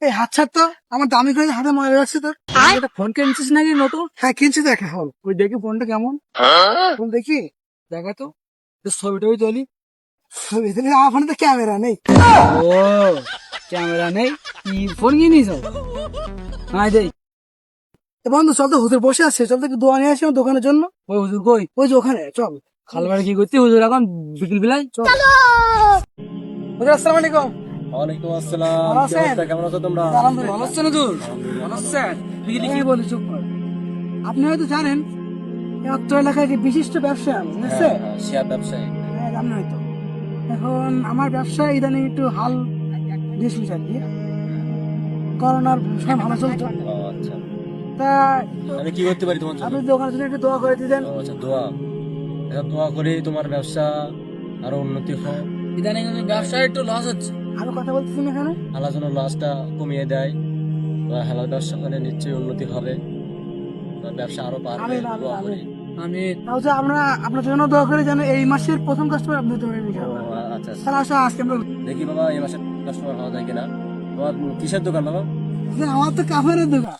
এই হাত ছাড় তো, আমার দামি করে হাতে ময়লা রাখছে তোর। এটা ফোন কিনছিস নাকি নতুন? হ্যাঁ কিনছি দেখ এখন। ওই দেখি ফোনটা কেমন, ফোন দেখি। দেখা তো ছবি টবি তুলি। ভিতরে আমার ফোনে তো ক্যামেরা নেই। ও ক্যামেরা নেই, কি ফোন কিনিস? হ্যাঁ দেই। এ বন্ধু চল তো, হুজুর বসে আছে, চল তো একটু দোয়া নিয়ে আসি আমার দোকানের জন্য। ওই হুজুর কই? ওই যে ওখানে, চল। খালবাড়ি কি করতে হুজুর এখন বিকেল বেলায়? চল হুজুর, আসসালামু আলাইকুম। ওয়ালাইকুম আসসালাম। ভালো কি আছেন? অবস্থা, কেমন আছো তোমরা? আলহামদুলিল্লাহ। ভালো আছেন হুজুর? ভালো আছেন? বিকেলে কি এই বলি, চুপ কর। আপনি হয়তো জানেন এই অত্র এলাকায় যে বিশিষ্ট ব্যবসা বুঝছে, শেয়ার ব্যবসায়ী। হ্যাঁ জানেন হয়তো। এখন আমার ব্যবসা ইদানিং একটু হাল দিয়েছিল আর কি, করোনার সময় ভালো চলতো। ও আচ্ছা, তা আমি কি করতে পারি তোমার জন্য? আপনি দোকানের জন্য একটু দোয়া করে দিতেন। ও আচ্ছা, দোয়া। এটা দোয়া করি তোমার ব্যবসা আরো উন্নতি হয়। ইদানিং ব্যবসায় একটু লস হচ্ছে। আমি কথা বলতেছি না এখানে। আল্লাহ যেন লসটা কমিয়ে দেয়, তোমার হালাল ব্যবসা করে নিশ্চয়ই উন্নতি হবে, তোমার ব্যবসা আরো বাড়বে। আমিন, আমিন, দোয়া করি। আমি তাহলে আমরা আপনার জন্য দোয়া করে যেন এই মাসের প্রথম কাস্টমার আপনি হতে পারেন ও ইনশাআল্লাহ। আচ্ছা আচ্ছা। তাহলে আসো আজকে আমরা, দেখি বাবা এই মাসে কাস্টমার হওয়া যায় কিনা। তোমার কিসের দোকান বাবা? আমার তো কাপড়ের দোকান।